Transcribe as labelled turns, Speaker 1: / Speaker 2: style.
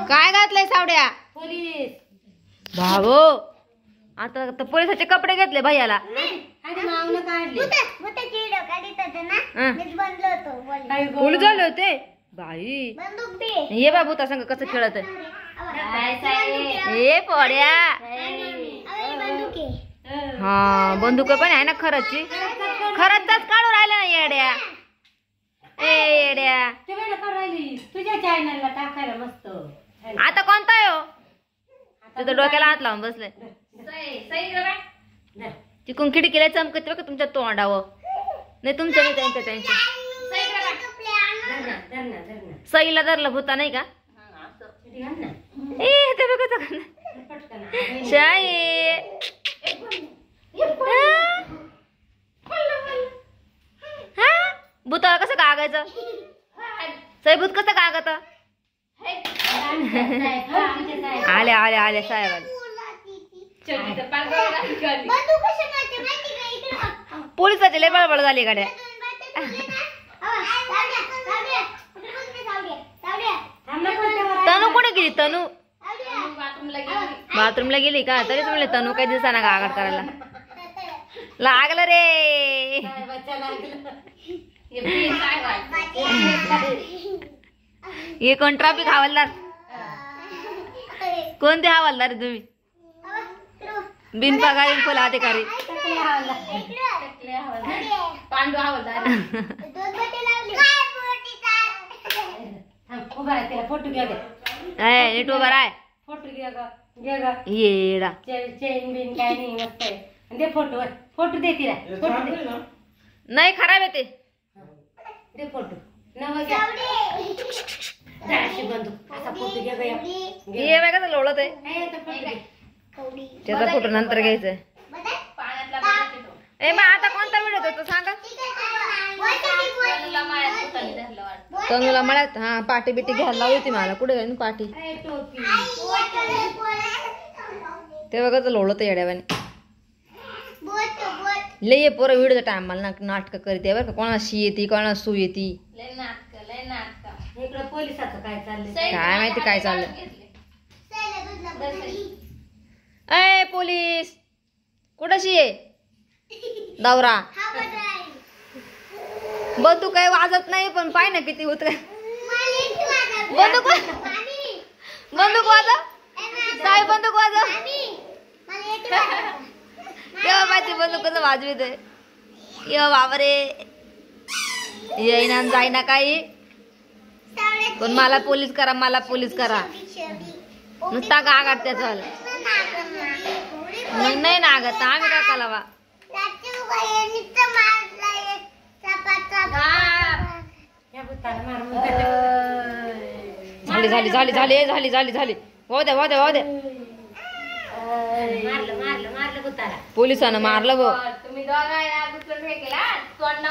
Speaker 1: काय घातलंय सावड्या?
Speaker 2: पोलीस
Speaker 1: भावो आता तर पोलिसाचे कपडे घेतले भैयाला. पोलीस झाले होते बाई. ये बाबू त्या संग कसं खेळत ये पोड्या. हा बंदूक पण आहे ना खरंची. खरंच काढून राहिलं ना येड्या. ए येड्या
Speaker 2: तुझ्या चॅनलला टाकायला मस्त.
Speaker 1: आता कोणता आहे हो? तुझं डोक्याला हात लावून बसले. तिकून खिडकीला चमकत बघा तुमच्या तोंडावं. नाही तुमच्या नाही त्यांच्या सईला धरलं भूता नाही का? ए ते बघत शाई भूताला कसं कागायचं? सईभूत कसं कागत? आले आले आले साहेब. पोलिसाची लय बळबळ झाली गाड्या. तनू कुठे गेली? तनू बाथरूमला गेली का? तरीच म्हणले तनू काही दिवसांना गागड करायला लागलं रे. हे कोण ट्रॅफिक हवालदार? कोणते हवालदार तुम्ही? बिनपगारी फुल अधिकारी
Speaker 2: पांडू हवालदार. फोटो घ्या
Speaker 1: नीट उभा राय.
Speaker 2: फोटो घ्या
Speaker 1: येडा
Speaker 2: चेन बिन काय नाही मस्त आहे. दे फोटो फोटो दे तिला. फोटो दे.
Speaker 1: नाही खराब येते.
Speaker 2: दे फोटो नव घ्या. बंदूक असा फोटो घ्या गया.
Speaker 1: हे बघा कसं लोळत आहे. त्याचा फोटो नंतर घ्यायचा. ए मग आता कोणता व्हिडिओ होता सांगा? तनुला मळ्यात. हा पाठी बिटी घ्यायला लावली होती मला. कुठे गेली पाठी? ते बघा लोळत येड्यावाने. लय पोरं व्हिडिओचा टाइम मला नाटक करते बरं का. कोणाला शी येते कोणाला सू येते.
Speaker 2: पोलिसाचं काय चाललंय
Speaker 1: काय माहिती काय चाललंय. ए पोलीस कुठं शी आहे? दौरा बंदूक काही वाजत नाही पण पाय ना किती होत. बंदूक बंदूक वाजव साहेब. बंदूक वाजव. तेव्हा माहिती बंदूक कसं वाजवित आहे. ये बाबरे येईना जाईना काही. पण मला पोलीस करा मला पोलीस करा नुसता गागाट त्याचा. मग नाही नागत आम्ही काय करावा. झाली झाली झाली झाली झाली झाली झाली. वाहू द्या वाहू द्या वाहू द्या.
Speaker 2: मारलं मारलं मारलं भूताला.
Speaker 1: पोलिसानं मारलं भाऊ.
Speaker 2: तुम्ही दोघांना